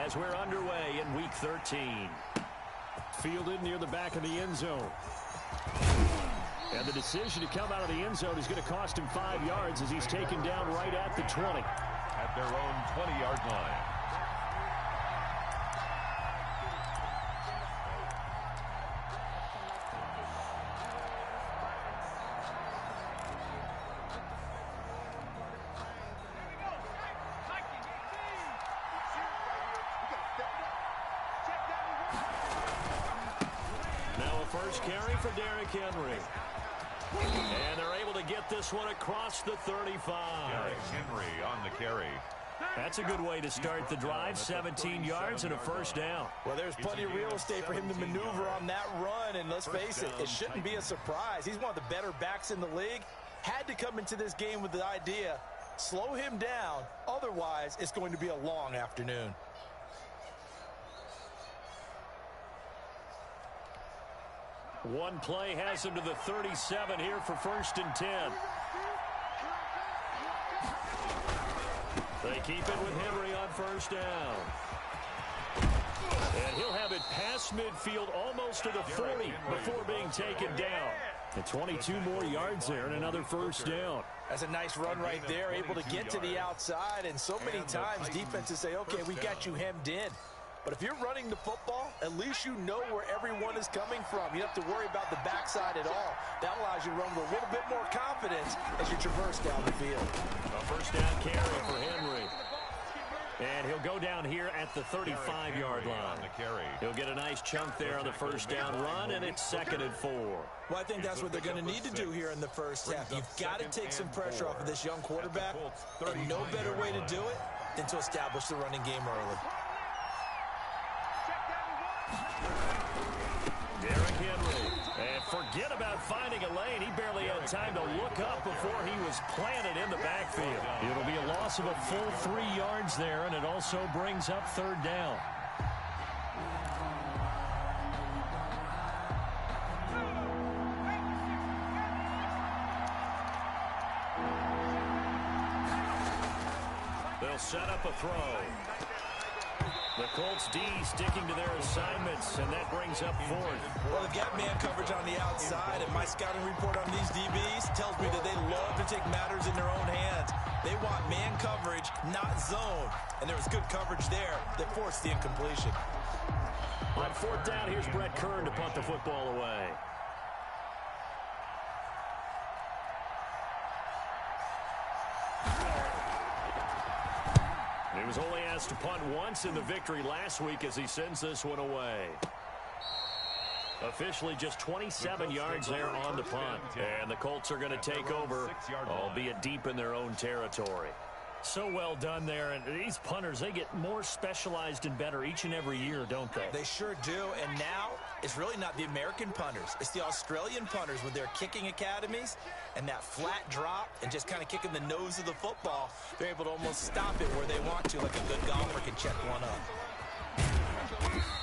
as we're underway in Week 13. Fielded near the back of the end zone. And the decision to come out of the end zone is going to cost him 5 yards as he's taken down right at the 20. At their own 20-yard line. First carry for Derrick Henry. And they're able to get this one across the 35. Derrick Henry on the carry. That's a good way to start the drive. 17 yards and a first down. Well, there's plenty of real estate for him to maneuver on that run. And let's face it, it shouldn't be a surprise. He's one of the better backs in the league. Had to come into this game with the idea, slow him down. Otherwise, it's going to be a long afternoon. One play has him to the 37 here for 1st and 10. They keep it with Henry on 1st down. And he'll have it past midfield almost to the 40 before being taken down. And 22 more yards there and another 1st down. That's a nice run right there, able to get to the outside. And so many times defenses say, okay, we got you hemmed in. But if you're running the football, at least you know where everyone is coming from. You don't have to worry about the backside at all. That allows you to run with a little bit more confidence as you traverse down the field. A 1st down carry for Henry. And he'll go down here at the 35-yard line. He'll get a nice chunk there on the 1st down run, and it's 2nd and 4. Well, I think that's what they're going to need to do here in the first half. You've got to take some pressure off of this young quarterback, and no better way to do it than to establish the running game early. Derrick Henry. And forget about finding a lane. He barely had time to look up before he was planted in the backfield. It'll be a loss of a full 3 yards there, and it also brings up 3rd down. They'll set up a throw. The Colts D sticking to their assignments, and that brings up 4th. Well, they've got man coverage on the outside, and my scouting report on these DBs tells me that they love to take matters in their own hands. They want man coverage, not zone. And there was good coverage there that forced the incompletion. On 4th down, here's Brett Kern to punt the football away. He was only asked to punt once in the victory last week as he sends this one away. Officially just 27 yards there on the punt. And the Colts are going to take over, albeit deep in their own territory. So well done there. And these punters, they get more specialized and better each and every year, don't they? They sure do. And now it's really not the American punters. It's the Australian punters with their kicking academies and that flat drop and just kind of kicking the nose of the football. They're able to almost stop it where they want to, like a good golfer can check one up.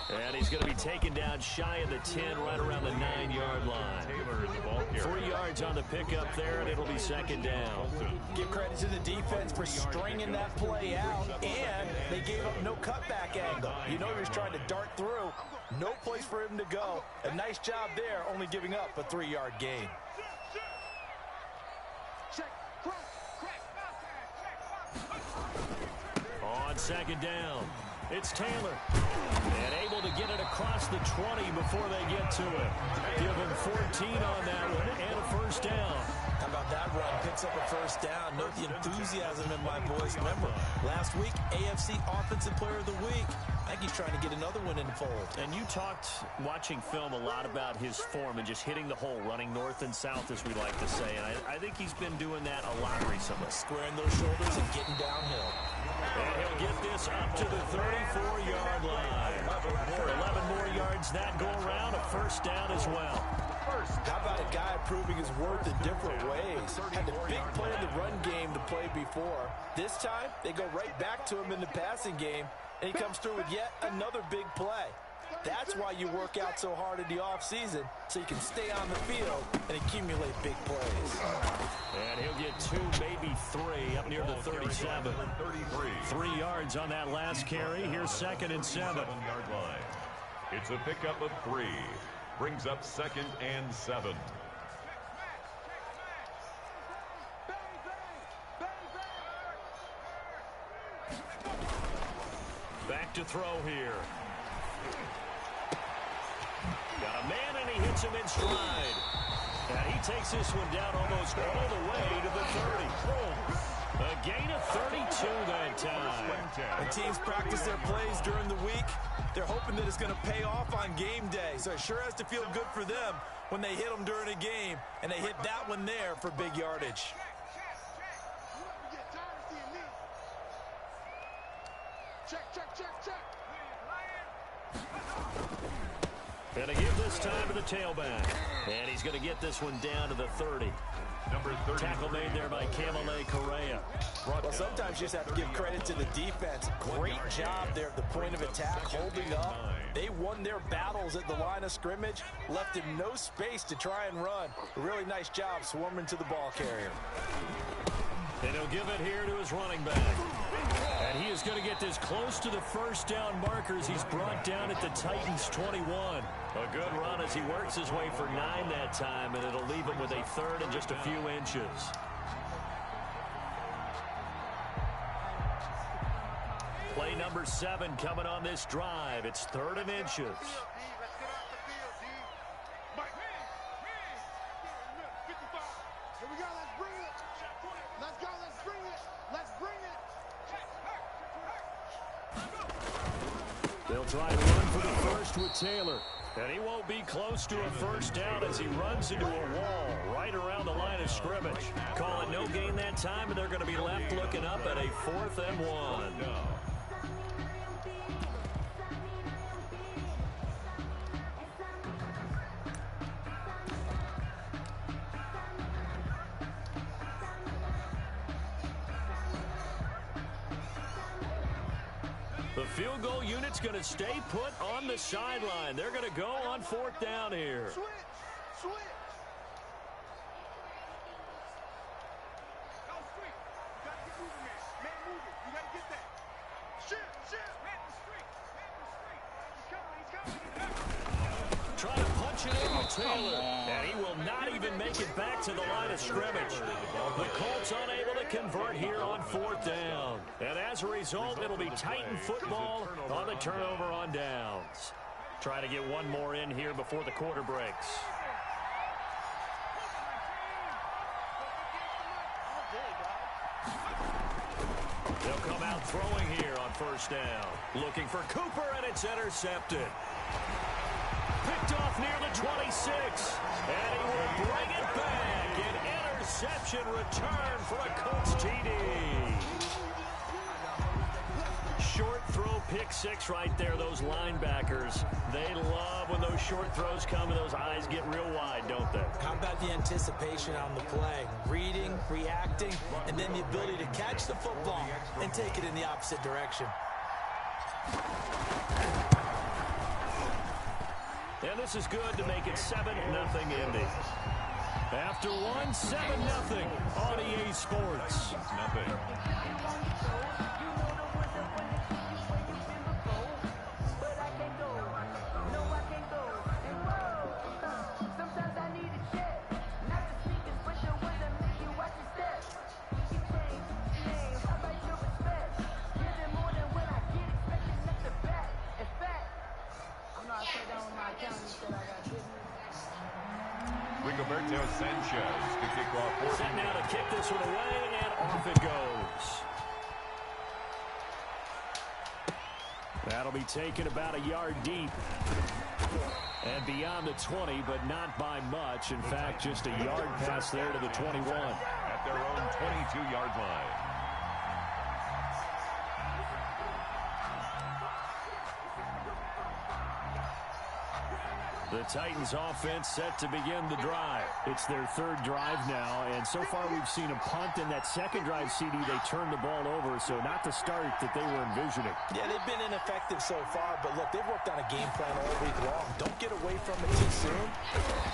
And he's going to be taken down shy of the 10, right around the 9-yard line. 3 yards on the pickup there, and it'll be 2nd down. Give credit to the defense for stringing that play out, and they gave up no cutback angle. You know he was trying to dart through. No place for him to go. A nice job there, only giving up a 3-yard gain. On 2nd down, it's Taylor. And able to get it across the 20 before they get to it. Give him 14 on that one and a 1st down. How about that run? Picks up a 1st down. Note the enthusiasm in my voice. Remember, last week, AFC Offensive Player of the Week. I think he's trying to get another one in the fold. And you talked, watching film, a lot about his form and just hitting the hole, running north and south, as we like to say. And I think he's been doing that a lot recently. Squaring those shoulders and getting downhill. And he'll get this up to the 34-yard line. For 11 more yards that go around, a 1st down as well. How about a guy proving his worth in different ways? Had the big play in the run game to play before. This time, they go right back to him in the passing game, and he comes through with yet another big play. That's why you work out so hard in the offseason, so you can stay on the field and accumulate big plays. And he'll get 2, maybe 3, up near the 37. 3 yards on that last carry. Here's 2nd and 7. 7-yard line. It's a pickup of 3. Brings up 2nd and 7. Back to throw here. Got a man, and he hits him in stride. And he takes this one down almost all the way to the 30. A gain of 32 that time. When teams practice their plays during the week, they're hoping that it's going to pay off on game day. So it sure has to feel good for them when they hit them during a game, and they hit that one there for big yardage. Going to give this time to the tailback. And he's going to get this one down to the 30. Number 30. Tackle made there by Kamale Correa. Well, sometimes you just have to give credit to the defense. Great job there at the point of attack, holding up. They won their battles at the line of scrimmage, left him no space to try and run. A really nice job swarming to the ball carrier. And he'll give it here to his running back. And he is going to get this close to the first down markers. He's brought down at the Titans' 21. A good run as he works his way for 9 that time, and it'll leave him with a 3rd and just a few inches. Play number 7 coming on this drive. It's 3rd and inches. They'll try to run for the first with Taylor. And he won't be close to a first down as he runs into a wall right around the line of scrimmage. Call it no gain that time, and they're going to be left looking up at a 4th and 1. The field goal unit's going to stay put on the sideline. They're going to go on 4th down here. Switch. Try to punch it in with Taylor, and he will not even make it back to the line of scrimmage. The Colts unable to convert here on 4th down. And as a result, it'll be Titan football on the turnover on downs. Try to get one more in here before the quarter breaks. They'll come out throwing here on 1st down. Looking for Cooper, and it's intercepted. Picked off near the 26, and he will bring it back. An interception return for a Colts TD. Short throw pick 6 right there. Those linebackers, they love when those short throws come and those eyes get real wide, don't they? How about the anticipation on the play? Reading, reacting, and then the ability to catch the football and take it in the opposite direction. And this is good to make it 7-0 Indy. After one, 7-0 on EA Sports. Nothing. Rigoberto Sanchez to kick off. Set now to kick this one away, and off it goes. That'll be taken about a yard deep. And beyond the 20, but not by much. In fact, just a yard pass there to the 21. At their own 22-yard line. The Titans offense set to begin the drive. It's their third drive now, and so far we've seen a punt. In that second drive, CD, they turned the ball over, so not the start that they were envisioning. Yeah, they've been ineffective so far, but look, they've worked on a game plan all week long. Don't get away from it too soon.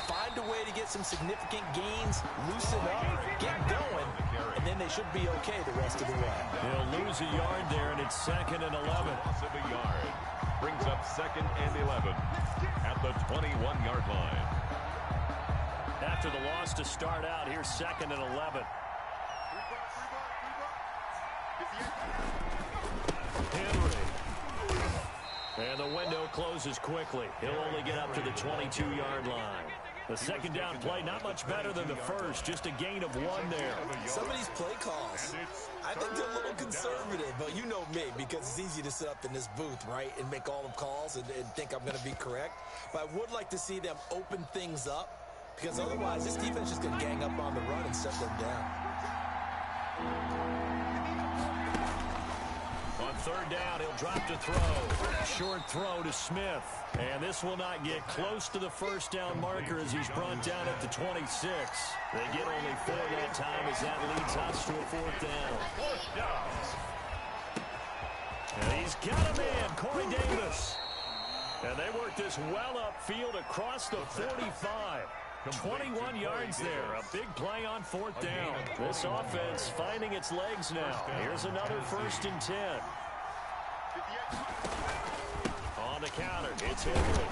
Find a way to get some significant gains, loosen up, get going, and then they should be okay the rest of the way. They'll lose a yard there, and it's 2nd and 11. Loss of a yard. Brings up 2nd and 11 at the 21-yard line. After the loss to start out, here's 2nd and 11. Henry. And the window closes quickly. He'll only get up to the 22-yard line. The second down play, not much better than the first, just a gain of 1 there. Some of these play calls, I think they're a little conservative, but you know me, because it's easy to sit up in this booth, right, and make all the calls and think I'm going to be correct. But I would like to see them open things up, because otherwise this defense is just going to gang up on the run and shut them down. On third down, he'll drop to throw. Short throw to Smith. And this will not get close to the first down marker as he's brought down at the 26. They get only 4 that time as that leads us to a 4th down. And he's got a man, Corey Davis. And they work this well upfield across the 45. 21 yards there. A big play on 4th down. This offense finding its legs now. Here's another 1st and 10. On the counter, it's Henry.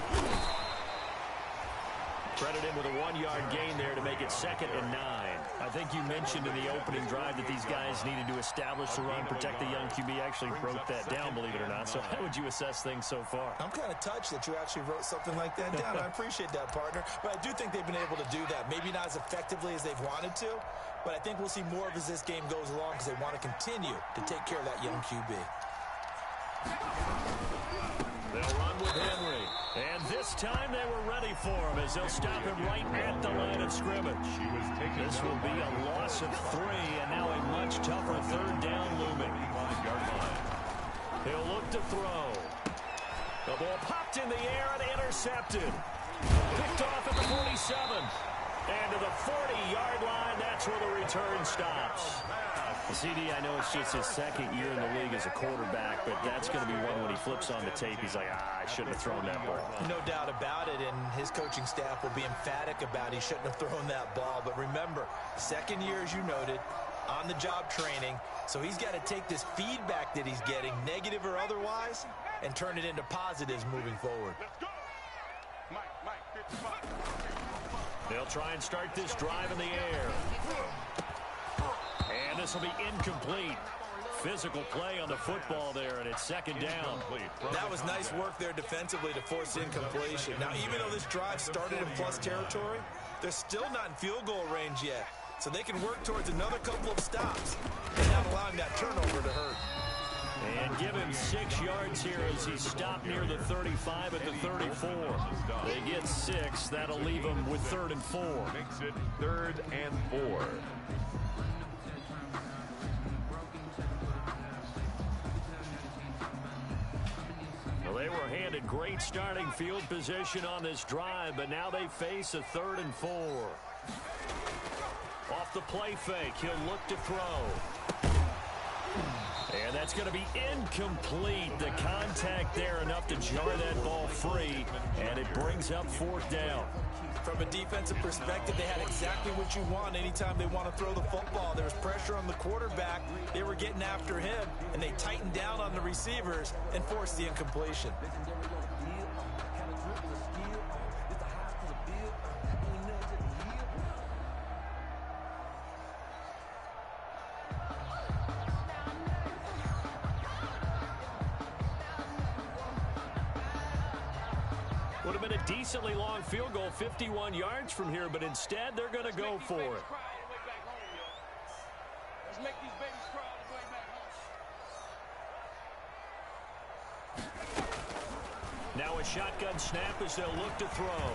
Credit him with a 1-yard gain there to make it 2nd and 9. I think you mentioned in the opening drive that these guys needed to establish the run, protect the young QB. Actually wrote that down, believe it or not. So how would you assess things so far? I'm kind of touched that you actually wrote something like that down. I appreciate that, partner. But I do think they've been able to do that. Maybe not as effectively as they've wanted to, but I think we'll see more of as this game goes along because they want to continue to take care of that young QB. They'll run with Henry. And this time they were ready for him as they'll stop him right at the line of scrimmage. This will be a loss of 3 and now a much tougher 3rd down looming. 5-yard line. He'll look to throw. The ball popped in the air and intercepted. Picked off at the 47. And to the 40-yard line, that's where the return stops. CD, I know it's just his 2nd year in the league as a quarterback, but that's going to be one when he flips on the tape. He's like, I shouldn't have thrown that ball. No doubt about it, and his coaching staff will be emphatic about he shouldn't have thrown that ball. But remember, 2nd year, as you noted, on-the-job training, so he's got to take this feedback that he's getting, negative or otherwise, and turn it into positives moving forward. They'll try and start this drive in the air. And this will be incomplete. Physical play on the football there, and it's 2nd down. That was nice work there defensively to force incompletion. Now, even though this drive started in plus territory, they're still not in field goal range yet. So they can work towards another couple of stops without allowing that turnover to hurt. And give him 6 yards here as he stopped near the 35 at the 34. They get 6. That'll leave him with 3rd and 4. Makes it 3rd and 4. Well, they were handed great starting field position on this drive, but now they face a 3rd and 4. Off the play fake, he'll look to throw. And that's going to be incomplete. The contact there enough to jar that ball free, and it brings up 4th down. From a defensive perspective, they had exactly what you want anytime they want to throw the football. There was pressure on the quarterback. They were getting after him, and they tightened down on the receivers and forced the incompletion. Would have been a decently long field goal, 51 yards from here, but instead they're going to go for it. Let's make these babies cry all the way back home. Now a shotgun snap as they'll look to throw.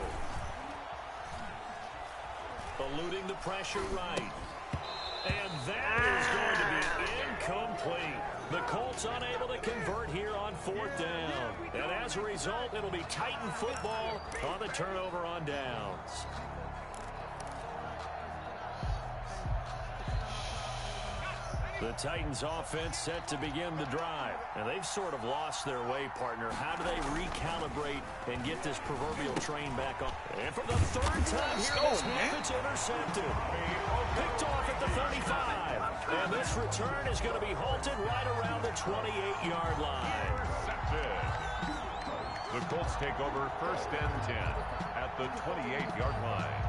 Eluding the pressure right. And that is going to be incomplete. The Colts unable to convert here on 4th down. And as a result, it'll be Titan football on the turnover on downs. The Titans offense set to begin the drive. And they've sort of lost their way, partner. How do they recalibrate and get this proverbial train back on? And for the third time here this week, it's intercepted. Picked off at the 35. And this return is going to be halted right around the 28-yard line. The Colts take over 1st and 10 at the 28-yard line.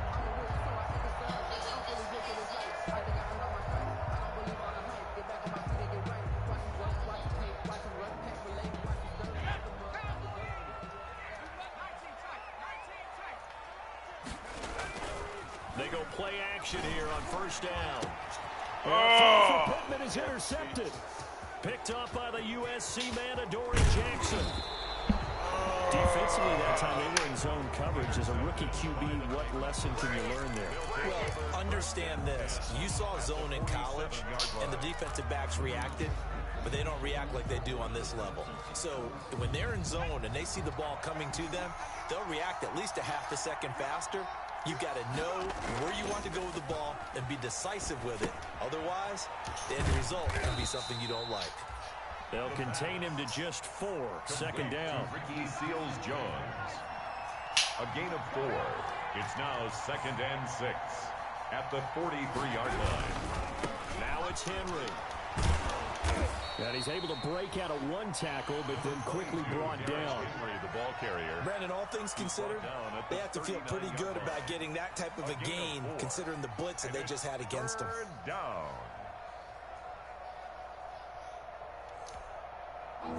They go play action here on 1st down. Oh! Pittman is intercepted. Picked up by the USC man, Adoree Jackson. Defensively that time, they were in zone coverage. As a rookie QB, what lesson can you learn there? Well, understand this. You saw zone in college, and the defensive backs reacted, but they don't react like they do on this level. So when they're in zone and they see the ball coming to them, they'll react at least a half a second faster. You've got to know where you want to go with the ball and be decisive with it. Otherwise, the end result can be something you don't like. They'll contain him to just 4. 2nd down. Ricky Seals-Jones. A gain of 4. It's now 2nd and 6 at the 43-yard line. Now it's Henry. And he's able to break out of one tackle, but then quickly brought down. The ball carrier. Brandon, all things considered, they have to feel pretty good about getting that type of a gain, considering the blitz that they just had against them.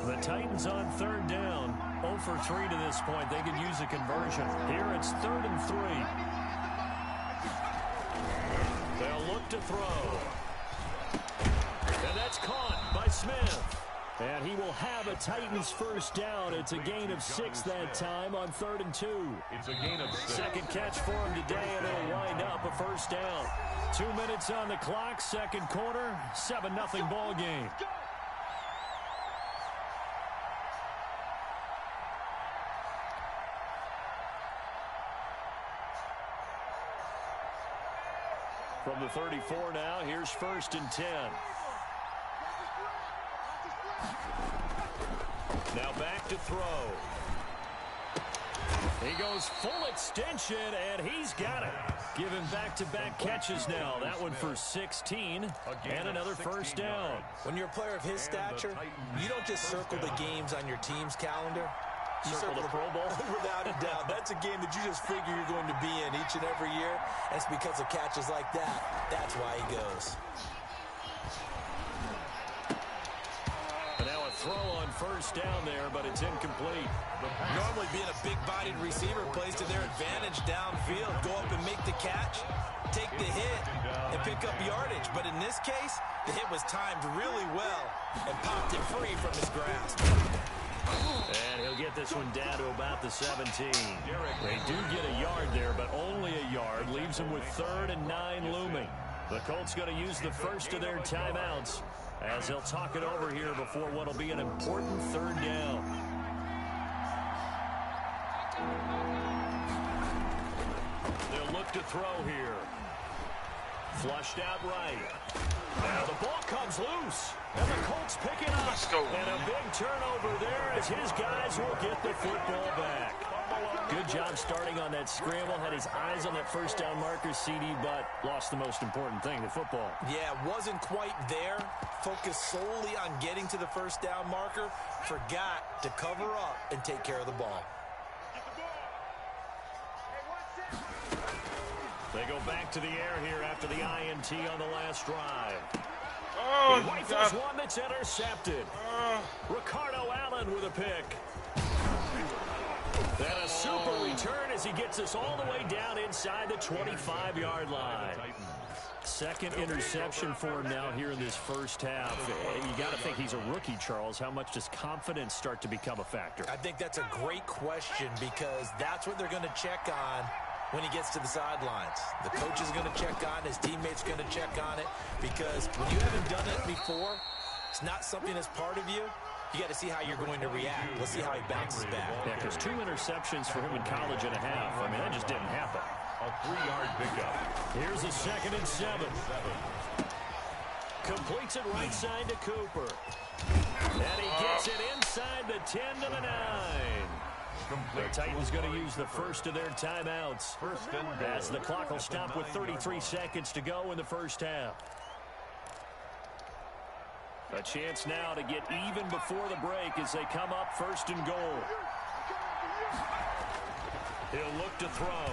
The Titans on 3rd down. 0 for 3 to this point. They could use a conversion. Here it's 3rd and 3. They'll look to throw. And that's caught by Smith. And he will have a Titans 1st down. It's a gain of 6 that time on 3rd and 2. It's a gain of 6. 2nd catch for him today, and it'll wind up a 1st down. 2 minutes on the clock, 2nd quarter, 7-0 ball game. From the 34 now, here's 1st and 10. Now back to throw. He goes full extension, and he's got it. Giving back-to-back catches now. That one for 16, and another 1st down. When you're a player of his stature, you don't just circle the games on your team's calendar. You circle the Pro Bowl? Without a doubt. That's a game that you just figure you're going to be in each and every year. And it's because of catches like that. That's why he goes. Now a throw on 1st down there, but it's incomplete. Normally being a big-bodied receiver plays to their advantage downfield. Go up and make the catch, take the hit, and pick up yardage. But in this case, the hit was timed really well and popped it free from his grasp. And he'll get this one down to about the 17. They do get a yard there, but only a yard. Leaves them with 3rd and 9 looming. The Colts going to use the first of their timeouts as they'll talk it over here before what will be an important 3rd down. They'll look to throw here. Flushed out right. Now the ball comes loose. And the Colts pick it up. Let's go. And a big turnover there as his guys will get the football back. Good job starting on that scramble. Had his eyes on that 1st down marker, CD, but lost the most important thing, the football. Yeah, wasn't quite there. Focused solely on getting to the 1st down marker. Forgot to cover up and take care of the ball. They go back to the air here after the INT on the last drive. Oh, He rifles one that's intercepted. Ricardo Allen with a pick. Then a super return as he gets us all the way down inside the 25-yard line. 2nd interception for him now here in this 1st half. You got to think he's a rookie, Charles. How much does confidence start to become a factor? I think that's a great question because that's what they're going to check on when he gets to the sidelines. The coach is going to check on it. His teammates are going to check on it because when you haven't done it before, it's not something that's part of you. you got to see how you're going to react. Let's see how he bounces back. Yeah, because 2 interceptions for him in college and a half. I mean, that just didn't happen. A 3-yard pickup. Here's a 2nd and 7. Completes it right side to Cooper. And he gets it inside the 10 to the 9. The Titans going to use the first of their timeouts. As the clock will stop with 33 seconds to go in the first half. A chance now to get even before the break as they come up 1st and goal. He'll look to throw.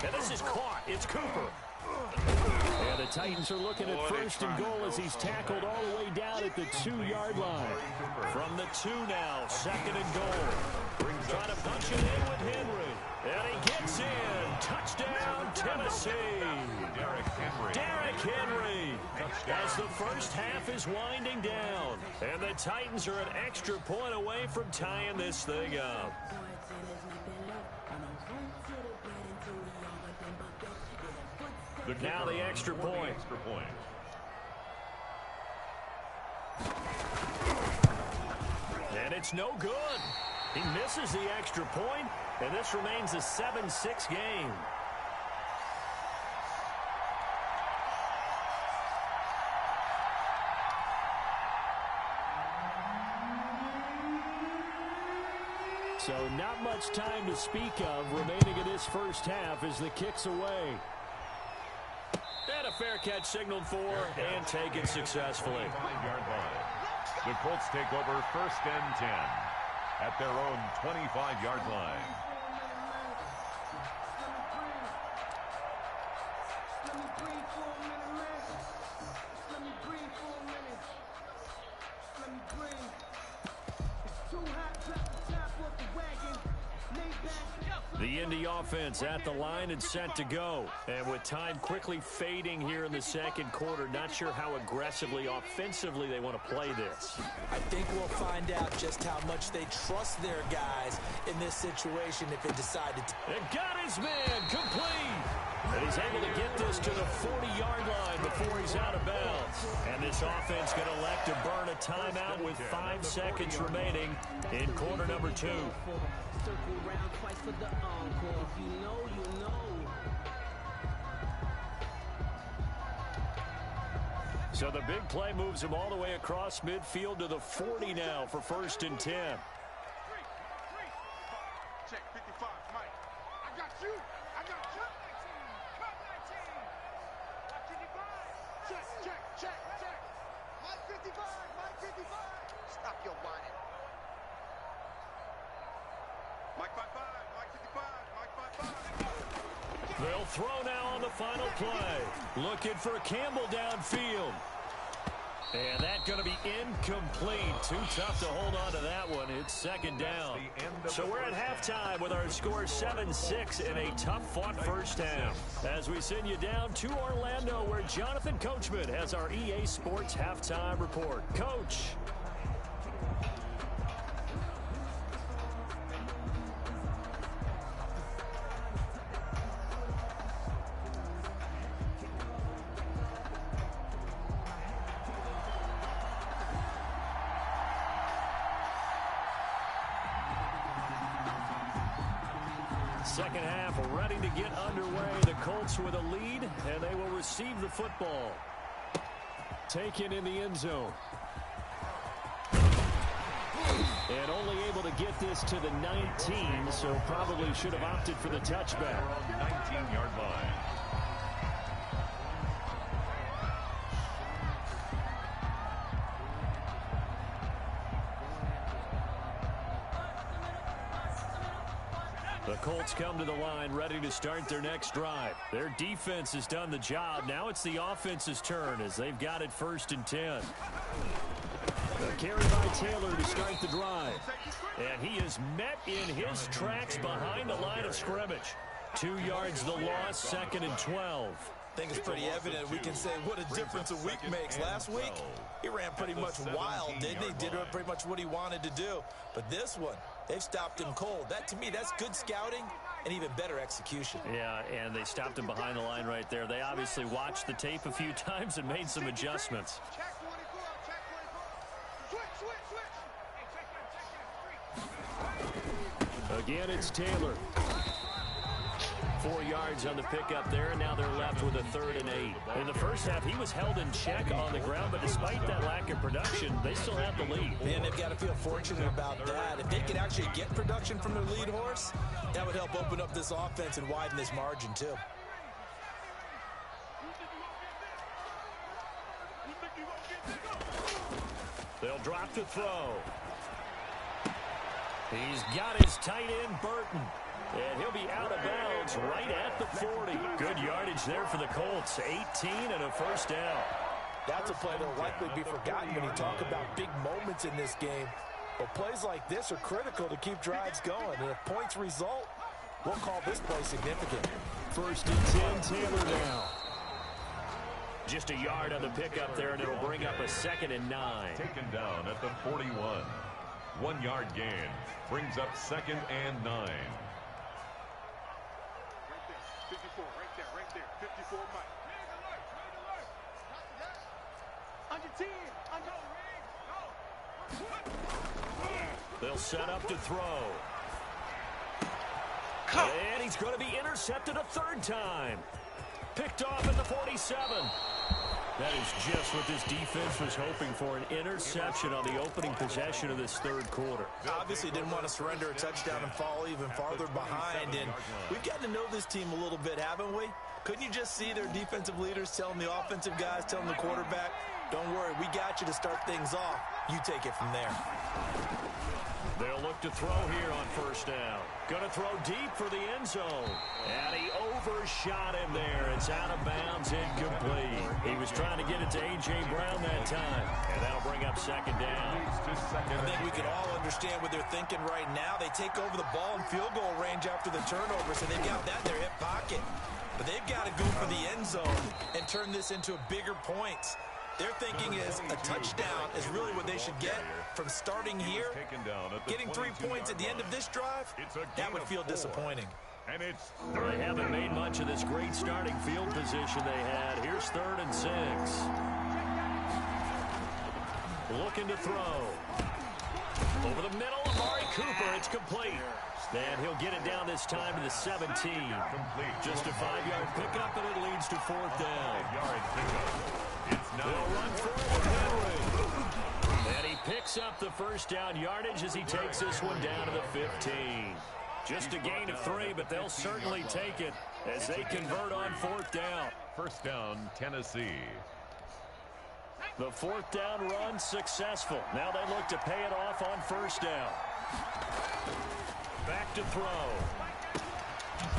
And this is caught. It's Cooper. And the Titans are looking at 1st and goal as he's tackled all the way down at the 2-yard line. From the 2 now, 2nd and goal. Trying to punch it in with Henry. And he gets in. Touchdown, Tennessee. Derrick Henry. As the first half is winding down. And the Titans are an extra point away from tying this thing up. Now the extra point. And it's no good. He misses the extra point, and this remains a 7-6 game. So not much time to speak of remaining in this first half as the kick's away. And a fair catch signaled for and taken successfully. 5-yard line. The Colts take over 1st and 10 at their own 25-yard line. The Indy offense at the line and set to go. And with time quickly fading here in the 2nd quarter, not sure how aggressively, offensively they want to play this. I think we'll find out just how much they trust their guys in this situation if they decide to. And got his man complete. And he's able to get this to the 40-yard line before he's out of bounds. And this offense going to elect to burn a timeout with 5 seconds remaining in quarter number 2. Circle round twice for the encore. If you know, you know. So the big play moves him all the way across midfield to the 40 now for 1st and 10. Check 55, Mike. I got you. I got you. Cut 19. Cut 19. Check. Mike 55. Stop your whining. Mike 55. They'll throw now on the final play. Looking for Campbell downfield. And that's going to be incomplete. Too tough to hold on to that one. It's 2nd down. So we're at halftime with our score 7-6 in a tough-fought first half. As we send you down to Orlando, where Jonathan Coachman has our EA Sports halftime report. Coach. Second half ready to get underway. The Colts with a lead, and they will receive the football. Taken in the end zone. And only able to get this to the 19, so probably should have opted for the touchback. 19-yard line. The Colts come to the line ready to start their next drive. Their defense has done the job. Now it's the offense's turn as they've got it 1st and 10. A carry by Taylor to start the drive. And he is met in his tracks behind the line of scrimmage. 2 yards the loss, 2nd and 12. I think it's pretty evident. We can say what a difference a week makes. Last week, he ran pretty much wild, didn't he? Did pretty much what he wanted to do. But this one, they've stopped him cold. That, to me, that's good scouting and even better execution. Yeah, and they stopped him behind the line right there. They obviously watched the tape a few times and made some adjustments. Check 24. Switch. Again, it's Taylor. 4 yards on the pickup there, and now they're left with a 3rd and 8. In the first half, he was held in check on the ground, but despite that lack of production, they still have the lead. Man, they've got to feel fortunate about that. If they could actually get production from their lead horse, that would help open up this offense and widen this margin, too. They'll drop to throw. He's got his tight end, Burton. And he'll be out of bounds right at the 40. Good yardage there for the Colts. 18 and a first down. That's a play that will likely be forgotten when you talk about big moments in this game. But plays like this are critical to keep drives going. And if points result, we'll call this play significant. 1st and 10, Taylor now. Just a yard on the pickup there, and it'll bring up a 2nd and 9. Taken down at the 41. 1 yard gain brings up 2nd and 9. 54, right there. 54, Mike. Under 10, They'll set up to throw. And he's going to be intercepted a 3rd time. Picked off at the 47. That is just what this defense was hoping for, an interception on the opening possession of this 3rd quarter. Obviously didn't want to surrender a touchdown and fall even farther behind. And we've gotten to know this team a little bit, haven't we? Couldn't you just see their defensive leaders telling the offensive guys, telling the quarterback, don't worry, we got you to start things off. You take it from there. They'll look to throw here on 1st down. Going to throw deep for the end zone. And he overshot him there. It's out of bounds, incomplete. He was trying to get it to A.J. Brown that time. And that'll bring up 2nd down. I think we can all understand what they're thinking right now. They take over the ball in field goal range after the turnover, so they've got that in their hip pocket. But they've got to go for the end zone and turn this into bigger points. Their thinking is a touchdown is really what they should get from starting here. Getting 3 points at the end of this drive, that would feel disappointing. And it's They haven't made much of this great starting field position they had. Here's 3rd and 6. Looking to throw. Over the middle, Amari Cooper. It's complete. And he'll get it down this time to the 17. Just a 5-yard pickup, and it leads to 4th down. They'll run forward, Henry. And he picks up the 1st down yardage as he takes this one down to the 15. Just a gain of 3, but they'll certainly take it as they convert on 4th down. 1st down, Tennessee. The 4th down run successful. Now they look to pay it off on 1st down. Back to throw.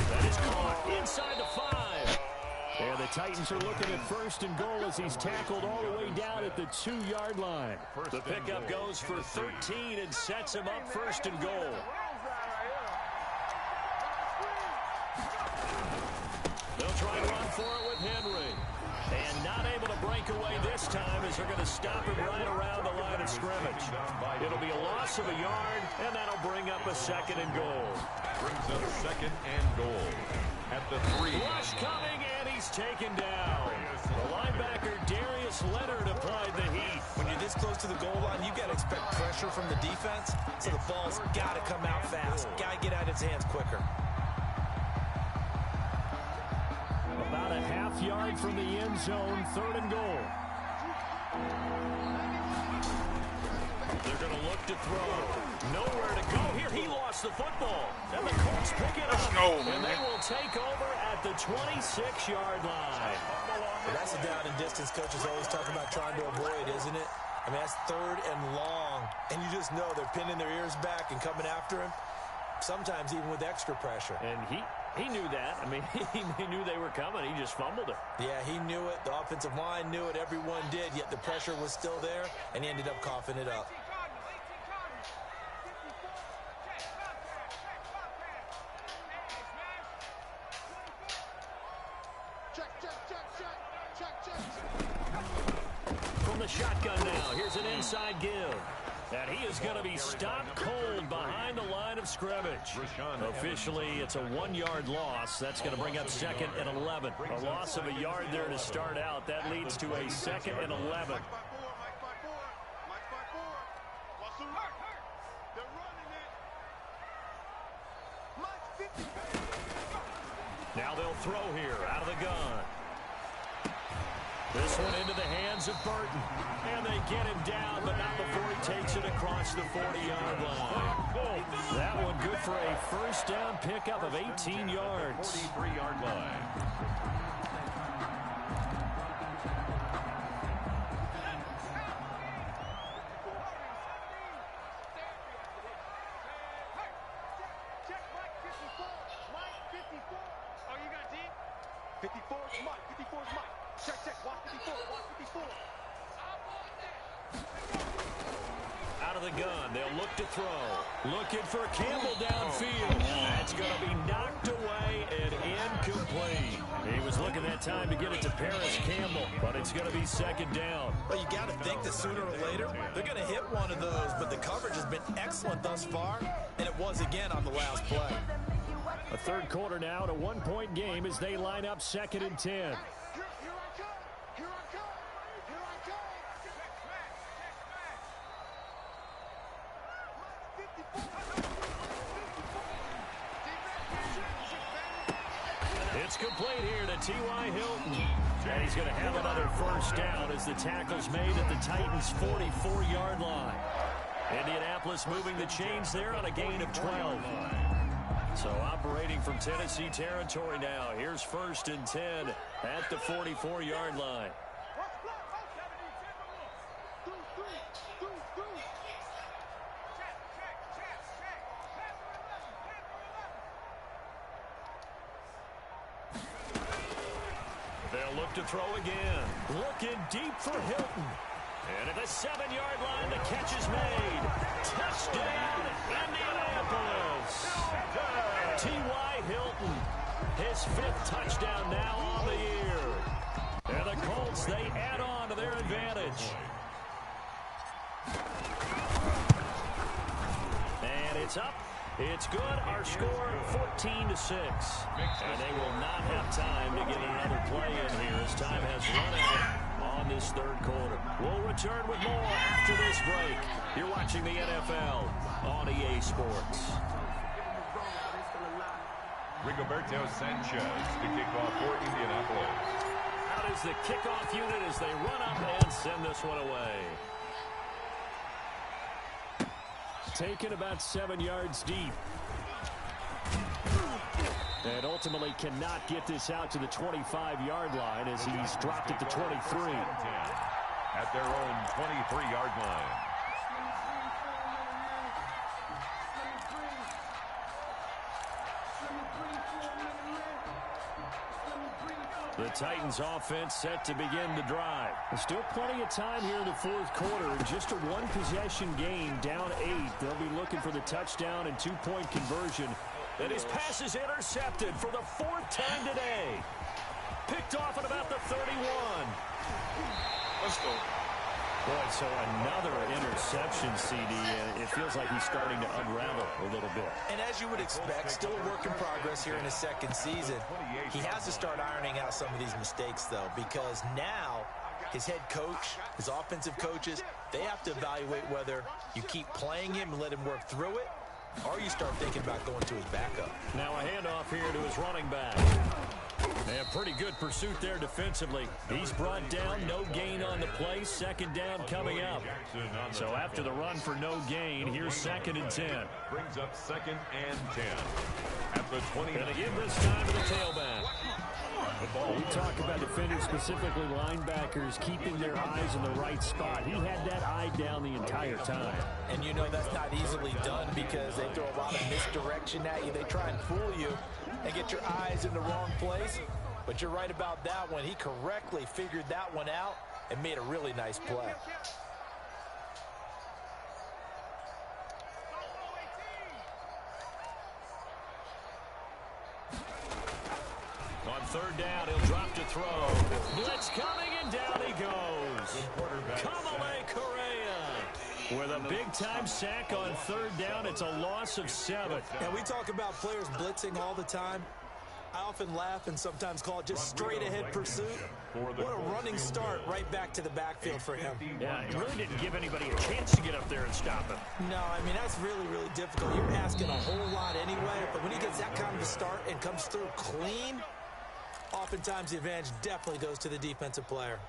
That is caught inside the 5. And the Titans are looking at 1st and goal as he's tackled all the way down at the 2-yard line. The pickup goes for 13 and sets him up 1st and goal. They'll try to run for it with Henry. And not able to break away this time as they're going to stop him right around the line of scrimmage. It'll be a loss of a yard, and that'll bring up a 2nd and goal. Brings up 2nd and goal at the 3. Rush coming, and he's taken down. The linebacker, Darius Leonard, applied the heat. When you're this close to the goal line, you've got to expect pressure from the defense, so the ball's got to come out fast. Got to get out of his hands quicker. About a half-yard from the end zone, 3rd and goal. They're going to look to throw. Nowhere to go here. He lost the football. And the Colts pick it up. And they will take over at the 26-yard line. Well, that's a down and distance coaches always talk about trying to avoid, isn't it? I mean, that's 3rd and long. And you just know they're pinning their ears back and coming after him, sometimes even with extra pressure. And he knew that. I mean, he knew they were coming. He just fumbled it. Yeah, he knew it. The offensive line knew it. Everyone did, yet the pressure was still there, and he ended up coughing it up. From the shotgun now, here's an inside give. And he is going to be stopped cold behind the line of scrimmage. Officially, it's a 1-yard loss. That's going to bring up 2nd and 11. A loss of a yard there to start out. That leads to a 2nd and 11. They're running it. Now they'll throw here out of the gun. This one into the hands of Burton. And they get him down, but not before he takes it across the 40-yard line. That one good for a first down pickup of 18 yards. 43-yard line. Check Mike 54. Mike 54. Oh, you got deep? 54 is Mike. 54 is Mike. Check. Watch 54. Watch 54. Out of the gun, they'll look to throw. Looking for Campbell downfield. That's going to be knocked away and incomplete. He was looking that time to get it to Paris Campbell, but it's going to be second down. Well, you got to think that sooner or later, they're going to hit one of those, but the coverage has been excellent thus far, and it was again on the last play. A third quarter now, and a one-point game as they line up 2nd and 10. Here I come. Here I come. Here I come. It's complete here to T.Y. Hilton. And he's going to have another first down as the tackle's made at the Titans' 44-yard line. Indianapolis moving the chains there on a gain of 12. So operating from Tennessee territory now. Here's 1st and 10 at the 44-yard line. They'll look to throw again. Looking deep for Hilton. And at the 7-yard line, the catch is made. Touchdown, Indianapolis. T.Y. Hilton, his 5th touchdown now on the year. And the Colts, they add on to their advantage. And it's up. It's good. Our score 14-6. And they will not have time to get another play in here as time has run out on this third quarter. We'll return with more after this break. You're watching the NFL on EA Sports. Rigoberto Sanchez to kick off for Indianapolis. Out is the kickoff unit as they run up and send this one away. Taken about 7 yards deep. And ultimately cannot get this out to the 25-yard line as he's dropped at the 23. At their own 23-yard line. The Titans offense set to begin the drive. There's still plenty of time here in the fourth quarter. Just a one-possession game, down 8. They'll be looking for the touchdown and 2-point conversion. And his pass is intercepted for the 4th time today. Picked off at about the 31. Let's go. Boy, so another interception, CD, and it feels like he's starting to unravel a little bit. And as you would expect, still a work in progress here in his 2nd season. He has to start ironing out some of these mistakes, though, because now his head coach, his offensive coaches, they have to evaluate whether you keep playing him and let him work through it, or you start thinking about going to his backup. Now a handoff here to his running back. And pretty good pursuit there defensively. He's brought down, no gain on the play. 2nd down coming up. So after the run for no gain, here's 2nd and 10. Brings up 2nd and 10. At the 20. Going to give this time to the tailback. We talk about defenders, specifically linebackers, keeping their eyes in the right spot. He had that eye down the entire time. And you know that's not easily done because they throw a lot of misdirection at you. They try and fool you and get your eyes in the wrong place. But you're right about that one. He correctly figured that one out and made a really nice play. On 3rd down, he'll drop to throw. Blitz coming, and down he goes. Kamale Correa with a big-time sack on 3rd down. It's a loss of 7. And we talk about players blitzing all the time. I often laugh and sometimes call it just straight-ahead pursuit. What a running start right back to the backfield for him. Yeah, he really didn't give anybody a chance to get up there and stop him. No, I mean, that's really, really difficult. You're asking a whole lot anyway, but when he gets that kind of a start and comes through clean, oftentimes the advantage definitely goes to the defensive player.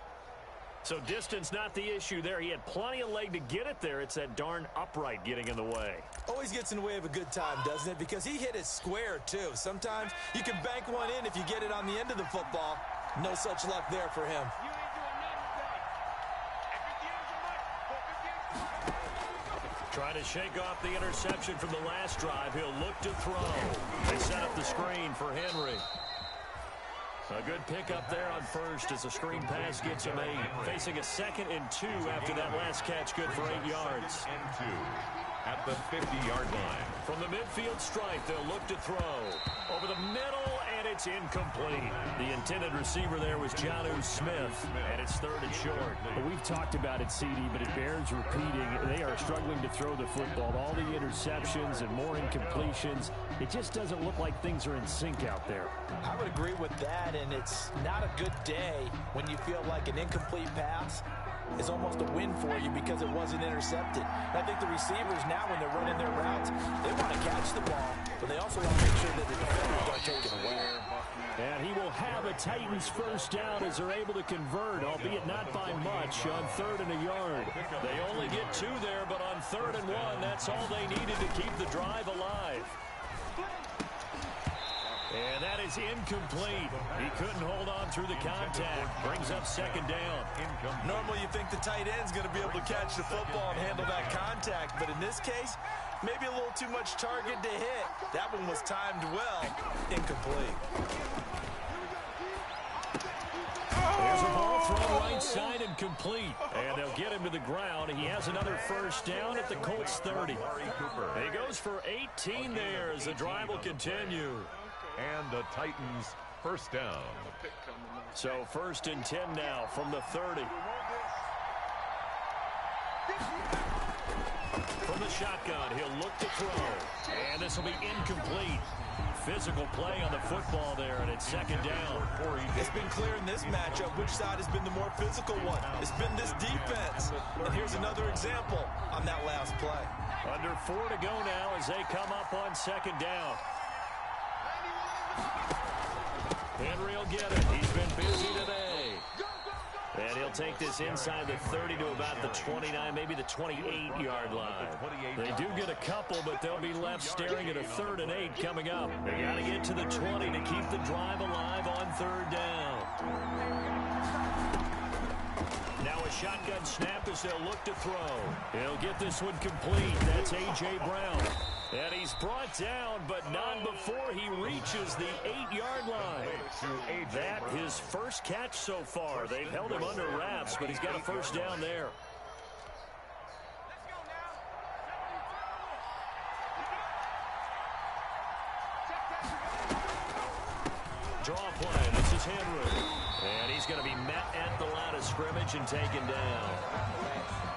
So distance not the issue there. He had plenty of leg to get it there. It's that darn upright getting in the way. Always gets in the way of a good time, doesn't it? Because he hit it square, too. Sometimes you can bank one in if you get it on the end of the football. No such luck there for him. Trying to shake off the interception from the last drive. He'll look to throw. They set up the screen for Henry. A good pickup there on first as the screen pass gets him 8. Facing a 2nd and 2 after that last catch, good for 8 yards. And 2 at the 50-yard line. From the midfield stripe, they'll look to throw. Over the middle, and it's incomplete. The intended receiver there was Jonnu Smith, and it's 3rd and short. Well, we've talked about it, CD, but it bears repeating. They are struggling to throw the football. All the interceptions and more incompletions. It just doesn't look like things are in sync out there. I would agree with that, and it's not a good day when you feel like an incomplete pass is almost a win for you because it wasn't intercepted. And I think the receivers now, when they're running their routes, they want to catch the ball, but they also want to make sure that the defenders don't take it away. And he will have a Titans first down as they're able to convert, albeit not by much, on 3rd and a yard. They only get 2 there, but on 3rd and 1, that's all they needed to keep the drive alive. And that is incomplete. He couldn't hold on through the contact. Brings up 2nd down. Normally you think the tight end's going to be able to catch the football and handle that contact, but in this case, maybe a little too much target to hit. That one was timed well. Incomplete. There's a ball thrown right side and complete. And they'll get him to the ground. He has another first down at the Colts 30. He goes for 18 there as the drive will continue. And the Titans first down. So 1st and 10 now from the 30. From the shotgun, he'll look to throw. And this will be incomplete. Physical play on the football there, and it's 2nd down. It's been clear in this matchup which side has been the more physical one. It's been this defense. And here's another example on that last play. Under 4 to go now as they come up on 2nd down. Henry will get it. He's been busy today. And he'll take this inside the 30 to about the 29, maybe the 28-yard line. They do get a couple, but they'll be left staring at a 3rd and 8 coming up. They got to get to the 20 to keep the drive alive on 3rd down. Now a shotgun snap as they'll look to throw. He'll get this one complete. That's A.J. Brown. And he's brought down, but not before he reaches the 8-yard line. That his first catch so far. They've held him under wraps, but he's got a first down there. Draw play. This is Henry. And he's going to be met at the line of scrimmage and taken down.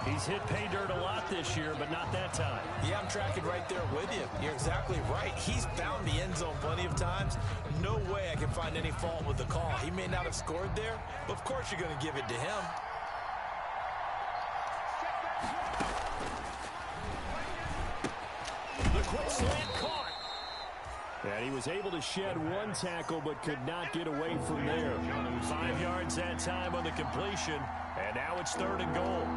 He's hit pay dirt a lot this year, but not that time. Yeah, I'm tracking right there with you. You're exactly right. He's found the end zone plenty of times. No way I can find any fault with the call. He may not have scored there, but of course you're going to give it to him. The quick slant caught. And he was able to shed one tackle, but could not get away from there. 5 yards that time on the completion, and now it's 3rd and goal.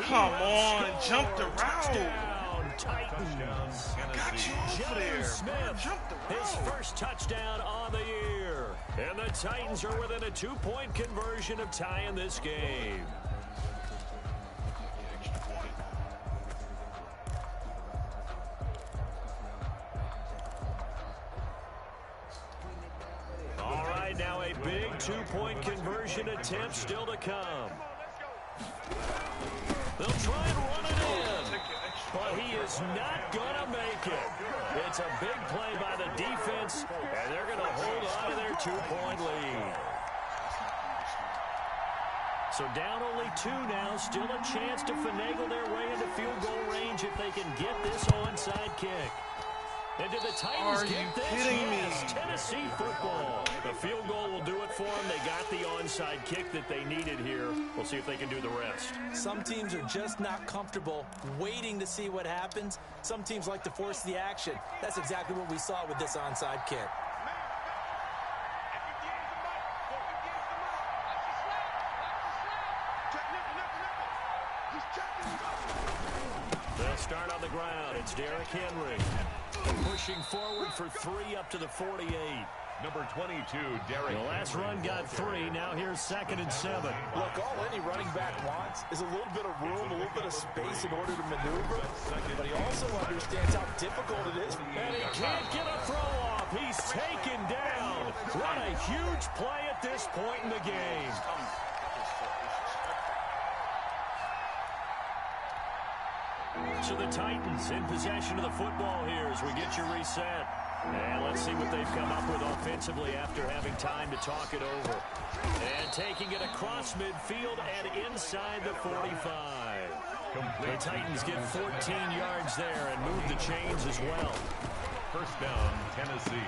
Come on, jump the route. Titans. Got you over there. Smith, his first touchdown on the year. And the Titans are within a 2-point conversion of tying this game. All right, now a big 2-point conversion attempt still to come. They'll try and run it in, but he is not going to make it. It's a big play by the defense, and they're going to hold on to their 2-point lead. So down only 2 now. Still a chance to finagle their way into field goal range if they can get this onside kick. And did the Titans get this? Yes, Tennessee football. The field goal will do it for them. They got the onside kick that they needed here. We'll see if they can do the rest. Some teams are just not comfortable waiting to see what happens. Some teams like to force the action. That's exactly what we saw with this onside kick. They'll start on the ground. It's Derrick Henry. Pushing forward for 3 up to the 48. Number 22, Derrick. The last run got 3. Now here's 2nd and 7. Look, all any running back wants is a little bit of room, a little bit of space in order to maneuver. But he also understands how difficult it is. And he can't get a throw off. He's taken down. What a huge play at this point in the game. So the Titans in possession of the football here as we get you reset. And let's see what they've come up with offensively after having time to talk it over. And taking it across midfield and inside the 45. The Titans get 14 yards there and move the chains as well. First down, Tennessee.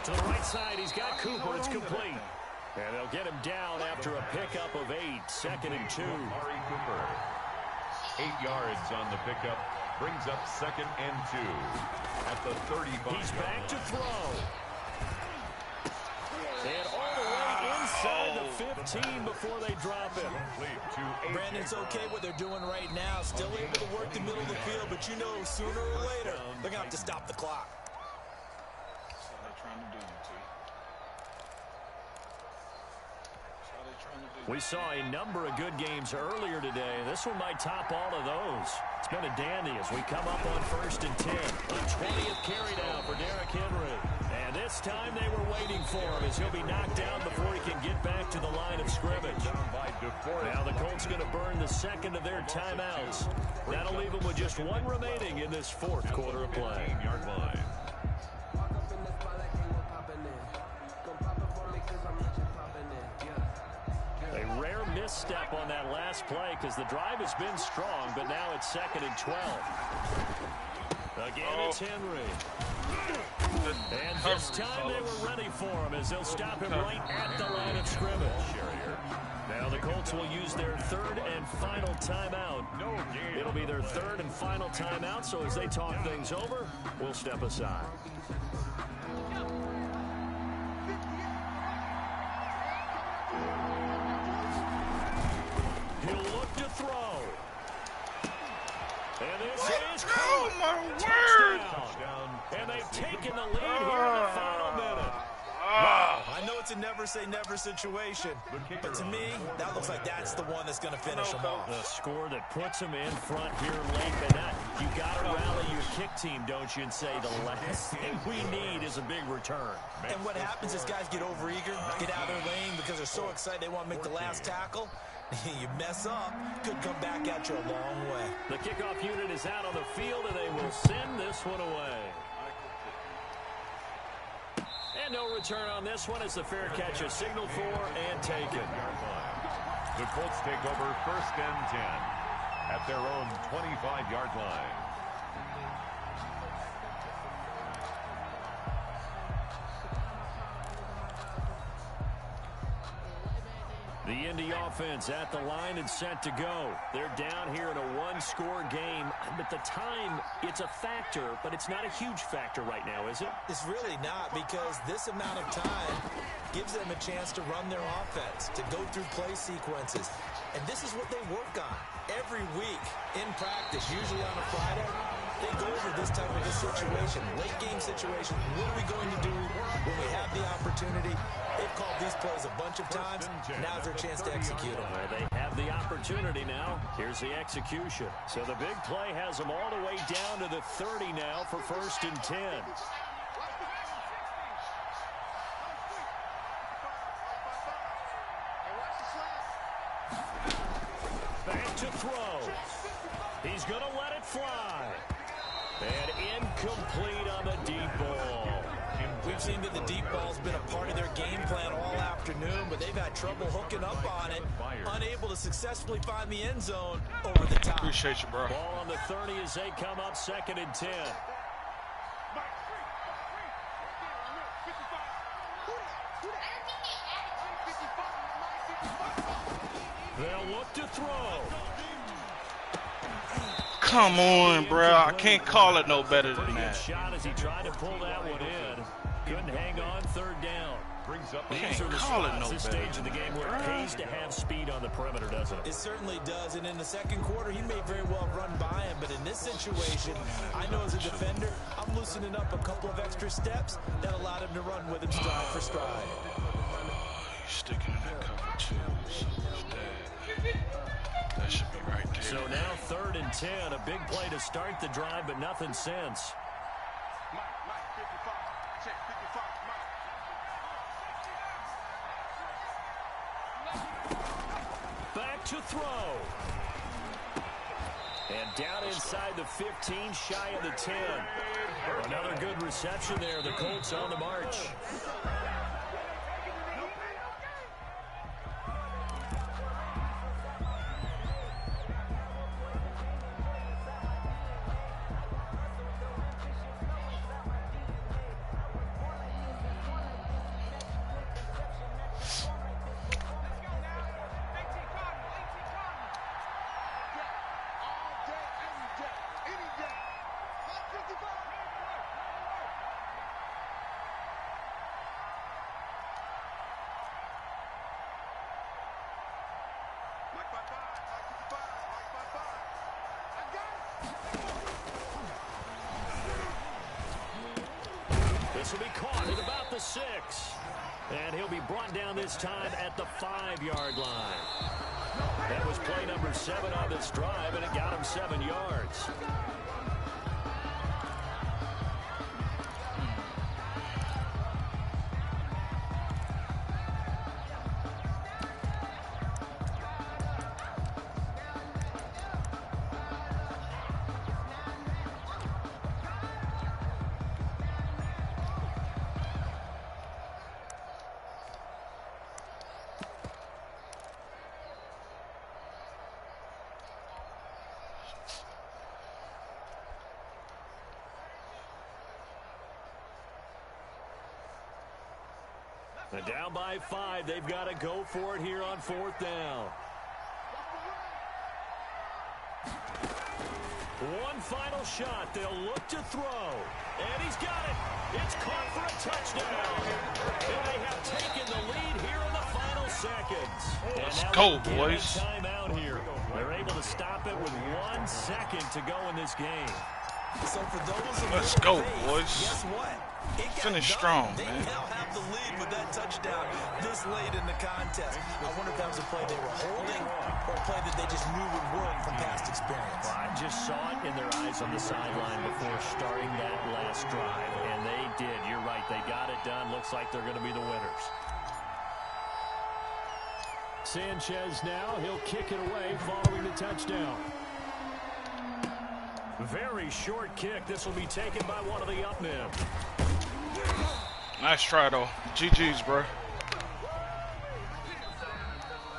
To the right side, he's got Cooper. It's complete. And they'll get him down after a pickup of 8. 2nd and 2. Amari Cooper. 8 yards on the pickup. Brings up 2nd and 2 at the 35. He's back to throw. And all the way inside the 15 before they drop it. Brandon, it's okay what they're doing right now. Still able to work the middle of the field, but you know sooner or later they're going to have to stop the clock. That's how they're trying to do it, T. We saw a number of good games earlier today. This one might top all of those. It's been a dandy as we come up on 1st and 10. A 20th carry down for Derrick Henry. And this time they were waiting for him as he'll be knocked down before he can get back to the line of scrimmage. Now the Colts going to burn the 2nd of their timeouts. That'll leave them with just 1 remaining in this 4th quarter of play. 15-yard line. A rare misstep on that last play because the drive has been strong, but now it's 2nd and 12. Again, it's Henry. And this time they were ready for him as they'll stop him right at the line of scrimmage. Now the Colts will use their 3rd and final timeout. It'll be their 3rd and final timeout, so as they talk things over, we'll step aside. He'll look to throw. And this is touchdown. And they've taken the lead here in the final minute. I know it's a never-say-never situation, but to me, that looks like that's the one that's going to finish them off. The score that puts them in front here late, but not. You got to rally your kick team, don't you, and say the last thing we need is a big return. And what happens is guys get overeager, get out of their lane because they're so excited they want to make the last tackle. You mess up, could come back at you a long way. The kickoff unit is out on the field, and they will send this one away. And no return on this one as the fair catch is signaled for and taken. The Colts take over 1st and 10 at their own 25-yard line. The Indy offense at the line and set to go. They're down here in a 1-score game. But the time, it's a factor, but it's not a huge factor right now, is it? It's really not, because this amount of time gives them a chance to run their offense, to go through play sequences. And this is what they work on every week in practice, usually on a Friday. They go over this type of a situation, late game situation. What are we going to do when we have the opportunity? They've called these plays a bunch of times. Now's their chance to execute them. Well, they have the opportunity now. Here's the execution. So the big play has them all the way down to the 30 now for 1st and 10. Back to throw. He's going to let it fly. And incomplete on the deep ball. We We've seen that the deep ball's been a part of their game plan all afternoon, but they've had trouble hooking up on it, unable to successfully find the end zone over the top. Appreciate you, bro. Ball on the 30 as they come up 2nd and 10. They'll look to throw. Come on, bro. I can't call it no better than that. Shot as he tried to pull that one in. Couldn't hang on 3rd down. Can't call it no This better. stage of the game where it pays to have speed on the perimeter, doesn't it? It certainly does, and in the second quarter, he may very well run by him, but in this situation, I know as a defender, I'm loosening up a couple of extra steps that allowed him to run with him stride for stride. He's sticking in that cover, too. So that should be right there. So now 3rd and 10, a big play to start the drive, but nothing since. Back to throw. And down inside the 15, shy of the 10. Another good reception there. The Colts on the march. This will be caught at about the 6. And he'll be brought down this time at the 5-yard line. That was play number 7 on this drive, and it got him 7 yards. And down by 5, they've got to go for it here on 4th down. One final shot. They'll look to throw. And he's got it. It's caught for a touchdown. And they have taken the lead here in the final seconds. Let's go, boys. Timeout here. They're able to stop it with 1 second to go in this game. So for those of Let's you go, who faith, boys. Guess what? It got Finish done. strong, They man. now have the lead with that touchdown this late in the contest. I wonder if that was a play they were holding or a play that they just knew would work from past experience. I just saw it in their eyes on the sideline before starting that last drive, and they did. You're right. They got it done. Looks like they're going to be the winners. Sanchez now, he'll kick it away following the touchdown. Very short kick. This will be taken by one of the up men. Nice try, though. GG's, bro.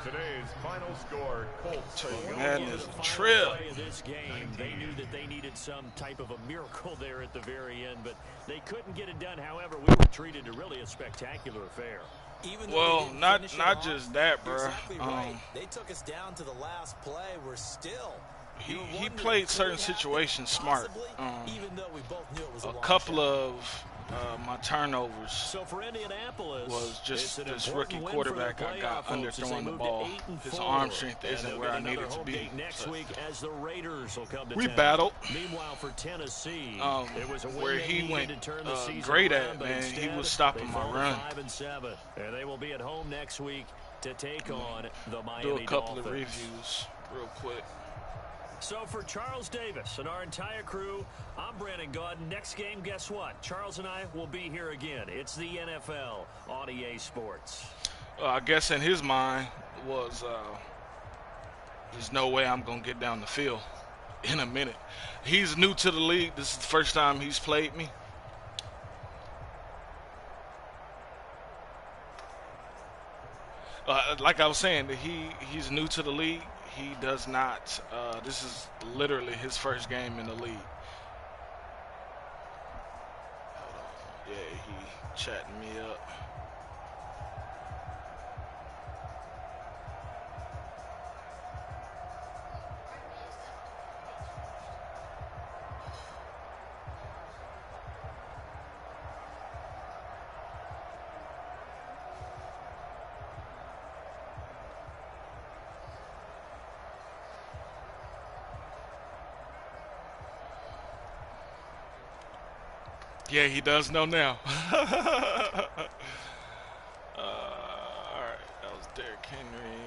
Today's final score, Colts. That is a trip. Play of this game, they knew that they needed some type of a miracle there at the very end, but they couldn't get it done. However, we were treated to really a spectacular affair. Even though Well, they didn't not finish it off, just that, bro. Exactly right. They took us down to the last play. We're still. He played certain situations smart. Even though we both knew it was A a long couple shot. of my turnovers So for Indianapolis, was just it's an this important rookie win quarterback for the I got playoff hopes as they underthrowing the move to ball. 8-4. His arm strength And isn't they'll where get I another needed to home be. date next So week as the Raiders will come to we town. battled. Meanwhile, for Tennessee, it was a win Where they he needed went to turn the season great around, at, but man. He instead, was stopping they my fall to run. 5-7, and they will be at home next week to take on the Miami Do a couple Dolphins. of reviews real quick. So for Charles Davis and our entire crew, I'm Brandon Gaudin. Next game, guess what? Charles and I will be here again. It's the NFL on EA Sports. I guess in his mind was there's no way I'm going to get down the field in a minute. He's new to the league. This is the first time he's played me. like I was saying, he's new to the league. He does not. This is literally his first game in the league. Yeah, he chatting me up. Yeah, he does know now. All right, that was Derrick Henry.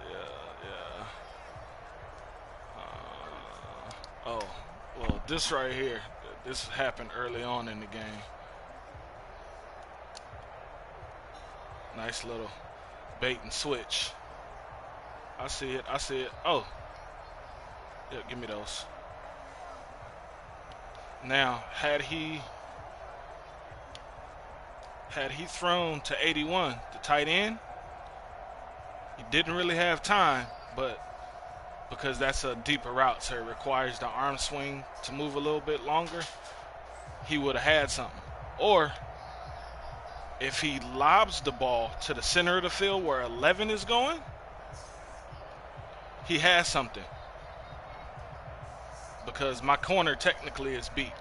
Yeah. Oh, well, this right here, this happened early on in the game. Nice little bait and switch. I see it. Oh, yeah, give me those. Now, had he thrown to 81, the tight end, he didn't really have time, but because that's a deeper route, so it requires the arm swing to move a little bit longer, he would have had something. Or if he lobs the ball to the center of the field where 11 is going, he has something. Because my corner technically is beat.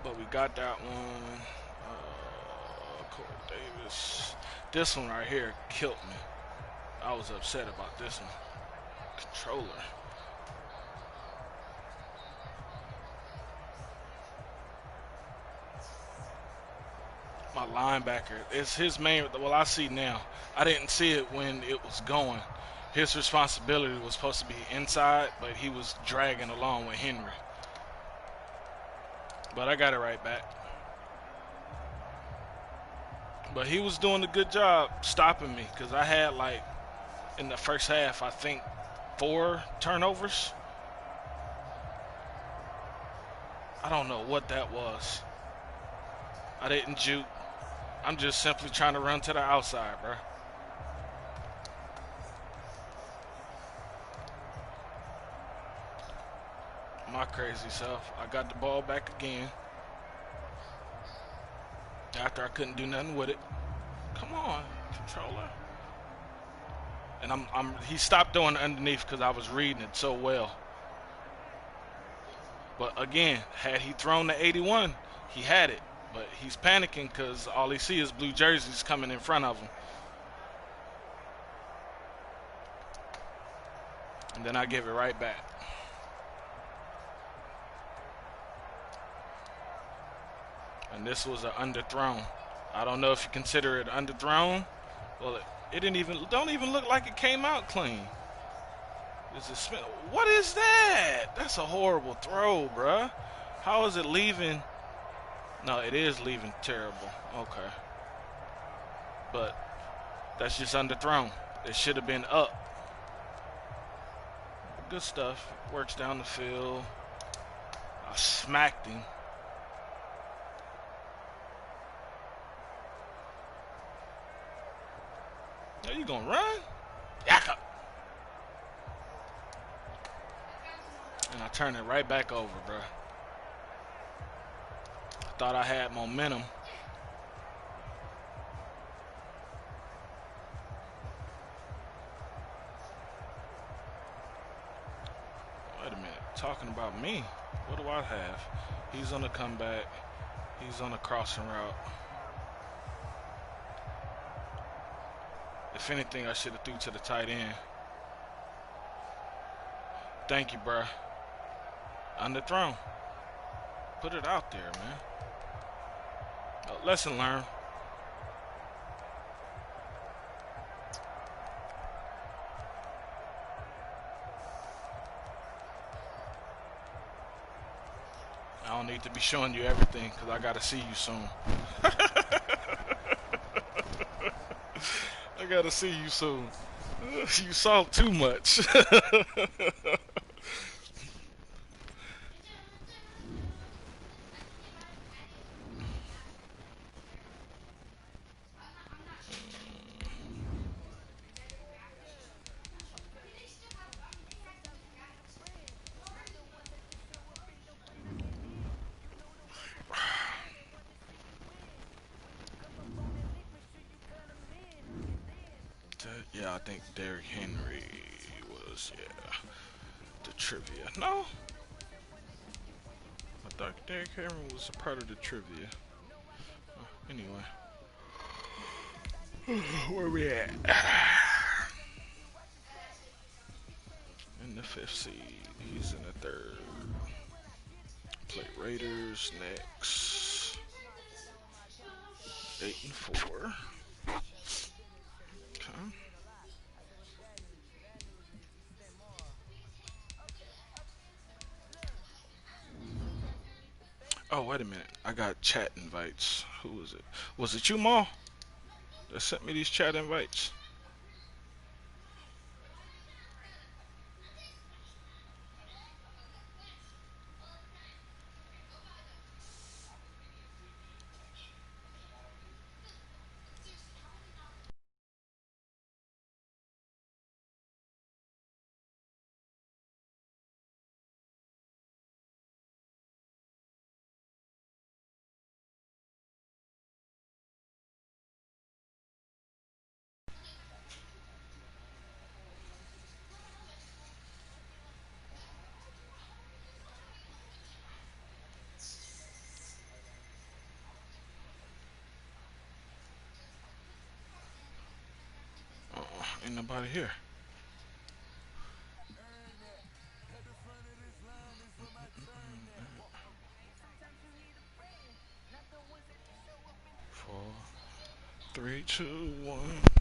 But we got that one. Corey Davis. This one right here killed me. I was upset about this one. Controller. My linebacker. It's his main. Well, I see now. I didn't see it when it was going. His responsibility was supposed to be inside, but he was dragging along with Henry. But I got it right back. But he was doing a good job stopping me because I had, like, in the first half, I think 4 turnovers. I don't know what that was. I didn't juke. I'm just simply trying to run to the outside, bro. My crazy self. I got the ball back again. After I couldn't do nothing with it. Come on, controller. And he stopped doing it underneath because I was reading it so well. But again, had he thrown the 81, he had it. But he's panicking because all he sees is blue jerseys coming in front of him. And then I give it right back. And this was an underthrown. I don't know if you consider it underthrown. Well, it don't even look like it came out clean. What is that? That's a horrible throw, bruh. How is it leaving? No, it is leaving terrible. Okay. But that's just underthrown. It should have been up. Good stuff. Works down the field. I smacked him. Are you gonna run? Yakka! And I turn it right back over, bro. I thought I had momentum. Wait a minute. Talking about me. What do I have? He's on the comeback. He's on the crossing route. If anything, I should have threw to the tight end. Thank you, bruh. Underthrown. Put it out there, man. Lesson learned. I don't need to be showing you everything because I got to see you soon. I got to see you soon. You saw too much. Yeah, I think Derrick Henry was, yeah, the trivia. No? I thought Derrick Henry was a part of the trivia. Anyway. Where we at? In the 5th seed. He's in the 3rd. Play Raiders next. 8-4. Okay. Oh, wait a minute. I got chat invites. Who was it? Was it you, Ma, that sent me these chat invites? Ain't nobody here. Four, 3, 2, 1.